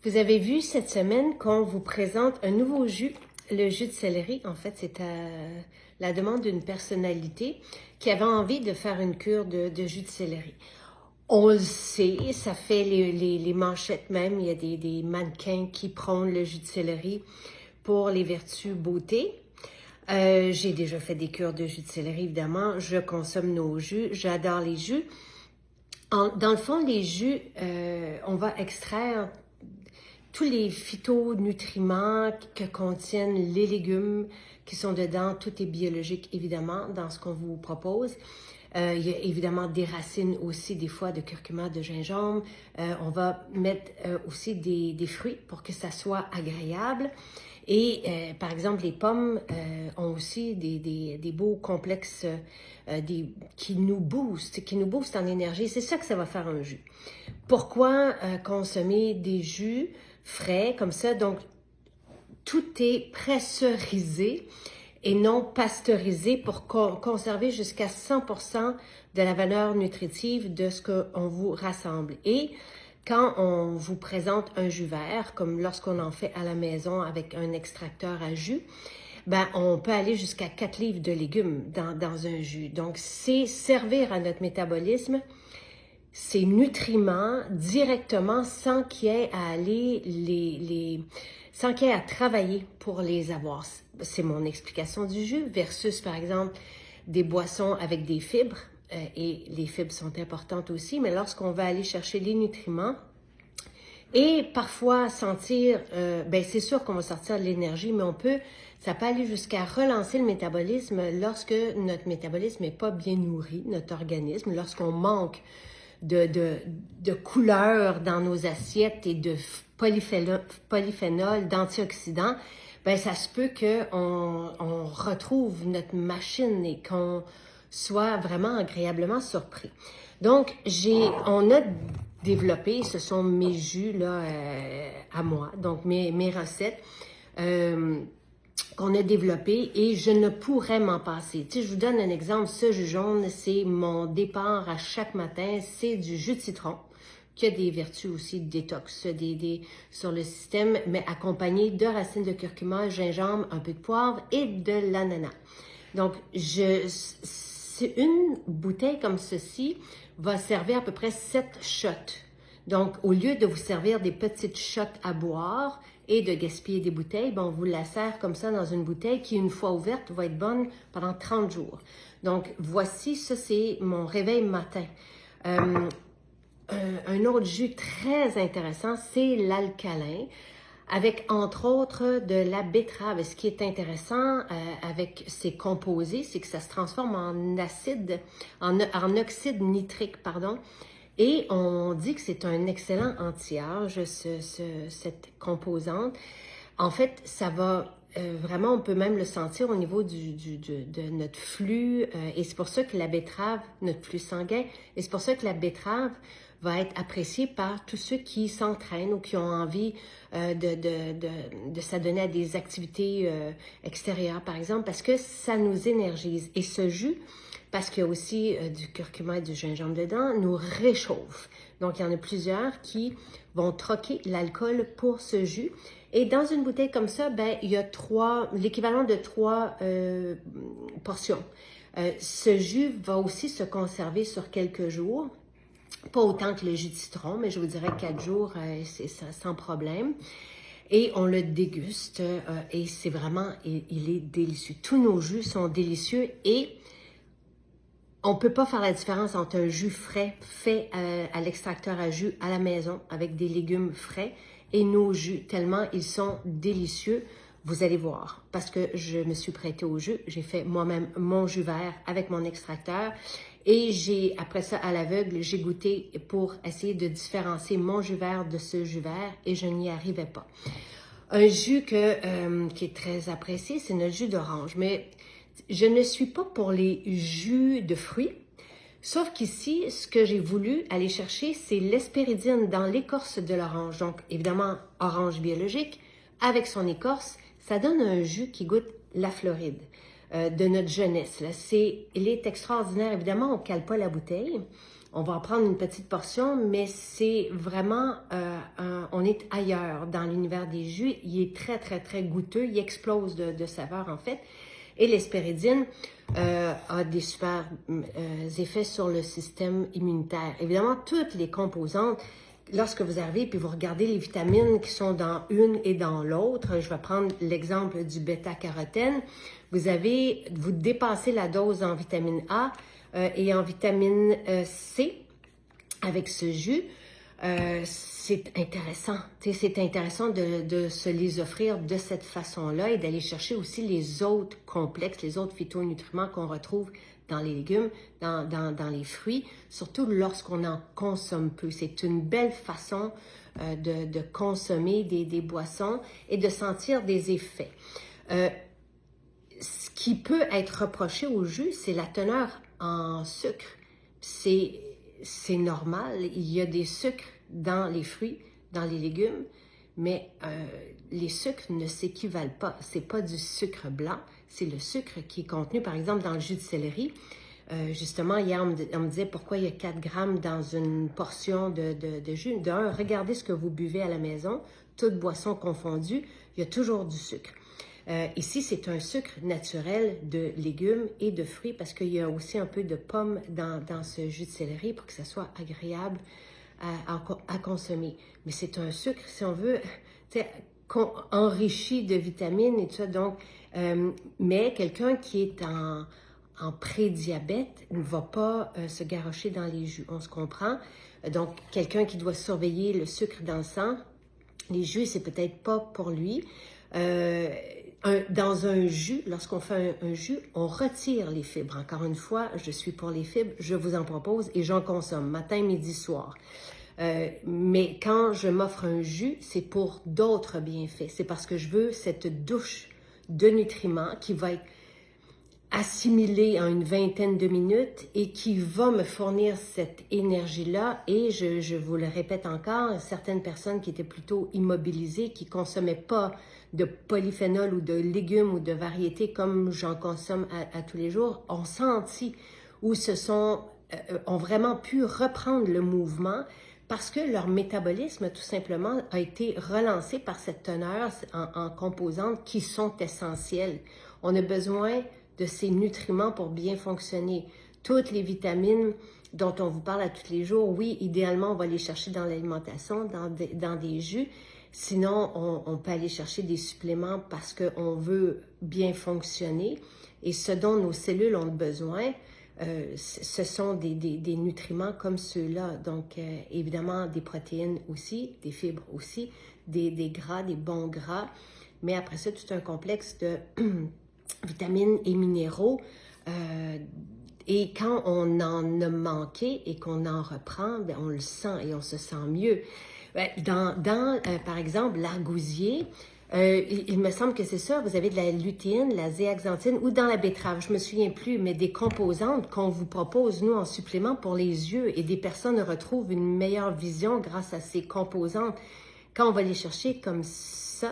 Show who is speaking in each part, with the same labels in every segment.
Speaker 1: Vous avez vu cette semaine qu'on vous présente un nouveau jus, le jus de céleri. En fait, c'est à la demande d'une personnalité qui avait envie de faire une cure de jus de céleri. On le sait, ça fait les manchettes même. Il y a des mannequins qui prônent le jus de céleri pour les vertus beauté. J'ai déjà fait des cures de jus de céleri, évidemment. Je consomme nos jus. J'adore les jus. Dans le fond, les jus, on va extraire tous les phytonutriments que contiennent les légumes qui sont dedans. Tout est biologique, évidemment, dans ce qu'on vous propose. Il y a évidemment des racines aussi, des fois, de curcuma, de gingembre. On va mettre aussi des fruits pour que ça soit agréable. Et par exemple, les pommes ont aussi des beaux complexes qui nous boostent en énergie. C'est ça que ça va faire un jus. Pourquoi consommer des jus frais comme ça? Donc, tout est pressurisé et non pasteurisé pour conserver jusqu'à 100% de la valeur nutritive de ce qu'on vous rassemble. Et quand on vous présente un jus vert, comme lorsqu'on en fait à la maison avec un extracteur à jus, ben, on peut aller jusqu'à 4 livres de légumes dans un jus. Donc, c'est servir à notre métabolisme ces nutriments directement sans qu'il y ait à aller sans qu'il y ait à travailler pour les avoir. C'est mon explication du jus versus, par exemple, des boissons avec des fibres. Et les fibres sont importantes aussi, mais lorsqu'on va aller chercher les nutriments et parfois sentir, ben c'est sûr qu'on va sortir de l'énergie, mais ça peut aller jusqu'à relancer le métabolisme lorsque notre métabolisme n'est pas bien nourri, notre organisme, lorsqu'on manque de couleurs dans nos assiettes et de polyphénol, d'antioxydants, ben ça se peut qu'on retrouve notre machine et qu'on soit vraiment agréablement surpris. Donc, on a développé, ce sont mes jus là, à moi, donc mes recettes qu'on a développées et je ne pourrais m'en passer. Tu sais, je vous donne un exemple, ce jus jaune, c'est mon départ à chaque matin, c'est du jus de citron, qui a des vertus aussi de détox sur le système, mais accompagné de racines de curcuma, gingembre, un peu de poivre et de l'ananas. Donc, une bouteille comme ceci va servir à peu près 7 shots. Donc, au lieu de vous servir des petites shots à boire et de gaspiller des bouteilles, ben, on vous la sert comme ça dans une bouteille qui, une fois ouverte, va être bonne pendant 30 jours. Donc, voici, ça c'est mon réveil matin. Un autre jus très intéressant, c'est l'alcalin, avec entre autres de la betterave. Ce qui est intéressant avec ces composés, c'est que ça se transforme en oxyde nitrique, pardon. Et on dit que c'est un excellent anti-âge, cette composante. En fait, ça va vraiment, on peut même le sentir au niveau de notre flux. Et c'est pour ça que la betterave, notre flux sanguin, et c'est pour ça que la betterave va être appréciée par tous ceux qui s'entraînent ou qui ont envie de s'adonner à des activités extérieures, par exemple, parce que ça nous énergise. Et ce jus, parce qu'il y a aussi du curcuma et du gingembre dedans, nous réchauffe. Donc, il y en a plusieurs qui vont troquer l'alcool pour ce jus. Et dans une bouteille comme ça, ben, il y a l'équivalent de 3 portions. Ce jus va aussi se conserver sur quelques jours. Pas autant que le jus de citron, mais je vous dirais 4 jours, c'est ça, sans problème. Et on le déguste et c'est vraiment, il est délicieux. Tous nos jus sont délicieux et on ne peut pas faire la différence entre un jus frais fait à l'extracteur à jus à la maison avec des légumes frais et nos jus, tellement ils sont délicieux. Vous allez voir, parce que je me suis prêtée au jus, j'ai fait moi-même mon jus vert avec mon extracteur et après ça, à l'aveugle, j'ai goûté pour essayer de différencier mon jus vert de ce jus vert et je n'y arrivais pas. Un jus qui est très apprécié, c'est notre jus d'orange, mais je ne suis pas pour les jus de fruits, sauf qu'ici, ce que j'ai voulu aller chercher, c'est l'hespéridine dans l'écorce de l'orange. Donc, évidemment, orange biologique, avec son écorce, ça donne un jus qui goûte la Floride de notre jeunesse. Là. Il est extraordinaire. Évidemment, on ne cale pas la bouteille. On va en prendre une petite portion, mais c'est vraiment, on est ailleurs dans l'univers des jus. Il est très, très, très goûteux. Il explose de saveur, en fait. Et l'hespéridine a des super effets sur le système immunitaire. Évidemment, toutes les composantes, lorsque vous arrivez puis vous regardez les vitamines qui sont dans une et dans l'autre, je vais prendre l'exemple du bêta-carotène, vous dépassez la dose en vitamine A et en vitamine C avec ce jus. C'est intéressant. C'est intéressant de se les offrir de cette façon-là et d'aller chercher aussi les autres complexes, les autres phytonutriments qu'on retrouve dans les légumes, dans les fruits, surtout lorsqu'on en consomme peu. C'est une belle façon de consommer des boissons et de sentir des effets. Ce qui peut être reproché au jus, c'est la teneur en sucre. C'est normal, il y a des sucres dans les fruits, dans les légumes, mais les sucres ne s'équivalent pas. C'est pas du sucre blanc, c'est le sucre qui est contenu, par exemple, dans le jus de céleri. Justement, hier, on me disait pourquoi il y a 4 grammes dans une portion de jus. D'un, regardez ce que vous buvez à la maison, toute boisson confondue, il y a toujours du sucre. Ici, c'est un sucre naturel de légumes et de fruits parce qu'il y a aussi un peu de pommes dans ce jus de céleri pour que ça soit agréable à consommer. Mais c'est un sucre, si on veut, enrichi de vitamines et tout ça. Donc, mais quelqu'un qui est en prédiabète ne va pas se garrocher dans les jus. On se comprend. Donc, quelqu'un qui doit surveiller le sucre dans le sang, les jus, c'est peut-être pas pour lui. Dans un jus, lorsqu'on fait un jus, on retire les fibres. Encore une fois, je suis pour les fibres, je vous en propose et j'en consomme matin, midi, soir. Mais quand je m'offre un jus, c'est pour d'autres bienfaits. C'est parce que je veux cette douche de nutriments qui va être assimilée en une vingtaine de minutes et qui va me fournir cette énergie-là. Et je vous le répète encore, certaines personnes qui étaient plutôt immobilisées, qui ne consommaient pas de polyphénol ou de légumes ou de variétés comme j'en consomme à tous les jours, ont senti ou ont vraiment pu reprendre le mouvement parce que leur métabolisme, tout simplement, a été relancé par cette teneur en composantes qui sont essentielles. On a besoin de ces nutriments pour bien fonctionner. Toutes les vitamines dont on vous parle à tous les jours, oui, idéalement, on va les chercher dans l'alimentation, dans des jus. Sinon, on peut aller chercher des suppléments parce qu'on veut bien fonctionner. Et ce dont nos cellules ont besoin, ce sont des nutriments comme ceux-là. Donc, évidemment, des protéines aussi, des fibres aussi, des gras, des bons gras. Mais après ça, tout un complexe de vitamines et minéraux. Et quand on en a manqué et qu'on en reprend, bien, on le sent et on se sent mieux. Par exemple, l'argousier, il me semble que c'est ça, vous avez de la lutéine, la zéaxanthine ou dans la betterave, je me souviens plus, mais des composantes qu'on vous propose, nous, en supplément pour les yeux et des personnes retrouvent une meilleure vision grâce à ces composantes. Quand on va les chercher comme ça,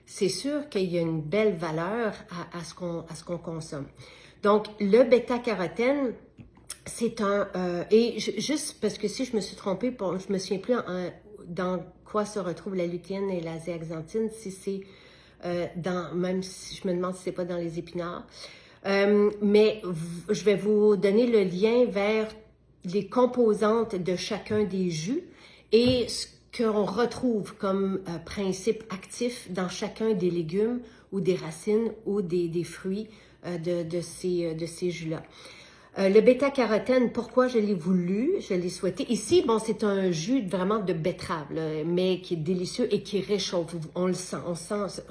Speaker 1: c'est sûr qu'il y a une belle valeur à ce qu'on consomme. Donc, le bêta-carotène, c'est juste parce que si je me suis trompée, je me souviens plus dans quoi se retrouve la lutéine et la zéaxanthine, si c'est même si je me demande si c'est pas dans les épinards. Mais je vais vous donner le lien vers les composantes de chacun des jus et ce qu'on retrouve comme principe actif dans chacun des légumes ou des racines ou des fruits de ces jus-là. Le bêta-carotène, pourquoi je l'ai voulu, je l'ai souhaité. Ici, bon, c'est un jus vraiment de betterave, là, mais qui est délicieux et qui réchauffe. On le sent, on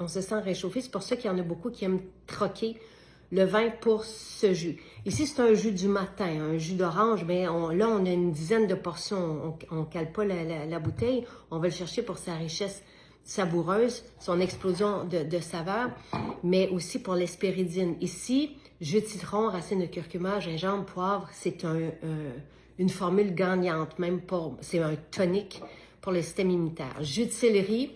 Speaker 1: se sent réchauffé. C'est pour ça qu'il y en a beaucoup qui aiment troquer le vin pour ce jus. Ici, c'est un jus du matin, un jus d'orange, mais là, on a une dizaine de portions. On ne cale pas la bouteille. On va le chercher pour sa richesse savoureuse, son explosion de saveur, mais aussi pour l'hespéridine. Ici, jus de citron, racine de curcuma, gingembre, poivre, c'est une formule gagnante, c'est un tonique pour le système immunitaire. Jus de céleri,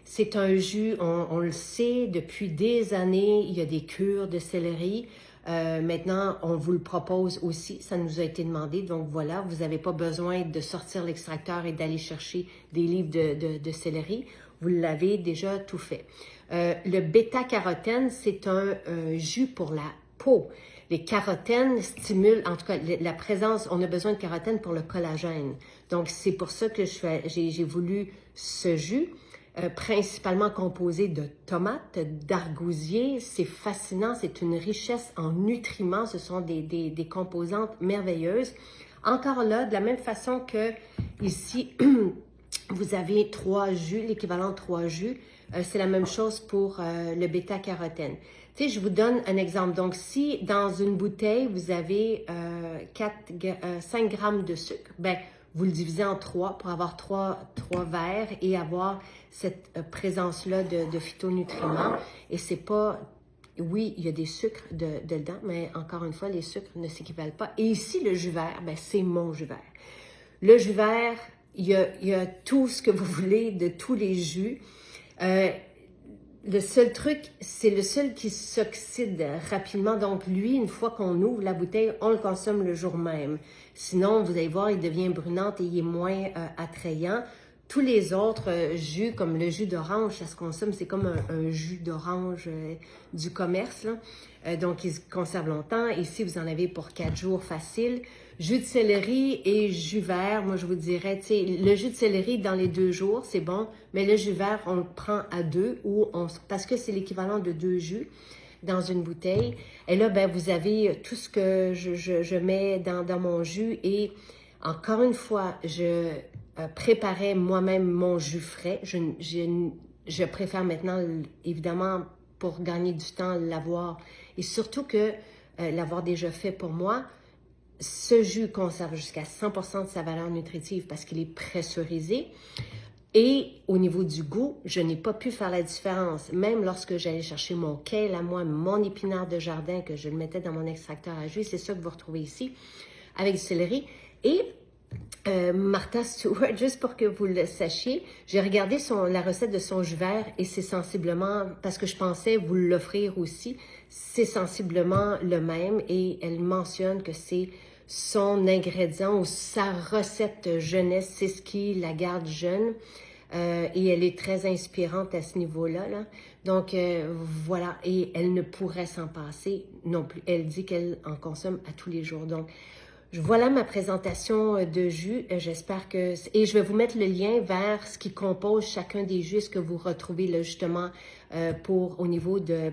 Speaker 1: c'est un jus, on le sait, depuis des années, il y a des cures de céleri. Maintenant, on vous le propose aussi, ça nous a été demandé. Donc voilà, vous n'avez pas besoin de sortir l'extracteur et d'aller chercher des livres de céleri. Vous l'avez déjà tout fait. Le bêta-carotène, c'est un jus pour la peau. Les carotènes stimulent, en tout cas, la présence, on a besoin de carotène pour le collagène. Donc, c'est pour ça que j'ai voulu ce jus, principalement composé de tomates, d'argousier. C'est fascinant, c'est une richesse en nutriments. Ce sont des composantes merveilleuses. Encore là, de la même façon que ici, vous avez 3 jus, l'équivalent de 3 jus. C'est la même chose pour le bêta-carotène. Tu sais, je vous donne un exemple. Donc, si dans une bouteille, vous avez 5 grammes de sucre, ben, vous le divisez en 3 pour avoir 3 verres et avoir cette présence-là de phytonutriments. Et c'est pas... Oui, il y a des sucres dedans, mais encore une fois, les sucres ne s'équivalent pas. Et ici, le jus vert, ben, c'est mon jus vert. Le jus vert, il y a tout ce que vous voulez de tous les jus. Le seul truc, c'est le seul qui s'oxyde rapidement. Donc, lui, une fois qu'on ouvre la bouteille, on le consomme le jour même. Sinon, vous allez voir, il devient brunant et il est moins attrayant. Tous les autres jus, comme le jus d'orange, ça se consomme, c'est comme un jus d'orange du commerce, là. Donc, il se conserve longtemps. Ici, vous en avez pour 4 jours facile. Jus de céleri et jus vert, moi, je vous dirais, tu sais, le jus de céleri dans les 2 jours, c'est bon, mais le jus vert, on le prend à 2 parce que c'est l'équivalent de 2 jus dans une bouteille. Et là, ben, vous avez tout ce que je mets dans mon jus et encore une fois, je préparais moi-même mon jus frais. Je préfère maintenant, évidemment, pour gagner du temps, l'avoir. Et surtout que l'avoir déjà fait pour moi, ce jus conserve jusqu'à 100% de sa valeur nutritive parce qu'il est pressurisé. Et au niveau du goût, je n'ai pas pu faire la différence. Même lorsque j'allais chercher mon kale à moi, mon épinard de jardin, que je le mettais dans mon extracteur à jus, c'est ça que vous retrouvez ici, avec du céleri. Et Martha Stewart, juste pour que vous le sachiez, j'ai regardé la recette de son jus vert et c'est sensiblement, parce que je pensais vous l'offrir aussi, c'est sensiblement le même et elle mentionne que c'est son ingrédient ou sa recette jeunesse, c'est ce qui la garde jeune et elle est très inspirante à ce niveau-là. Là. Donc voilà, et elle ne pourrait s'en passer non plus. Elle dit qu'elle en consomme à tous les jours. Donc voilà ma présentation de jus. J'espère que... Et je vais vous mettre le lien vers ce qui compose chacun des jus, ce que vous retrouvez là justement au niveau de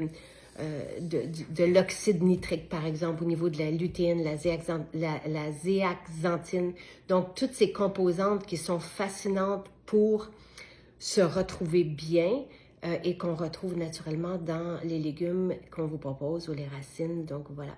Speaker 1: l'oxyde nitrique, par exemple, au niveau de la lutéine, la zéaxanthine. Donc, toutes ces composantes qui sont fascinantes pour se retrouver bien et qu'on retrouve naturellement dans les légumes qu'on vous propose ou les racines. Donc, voilà.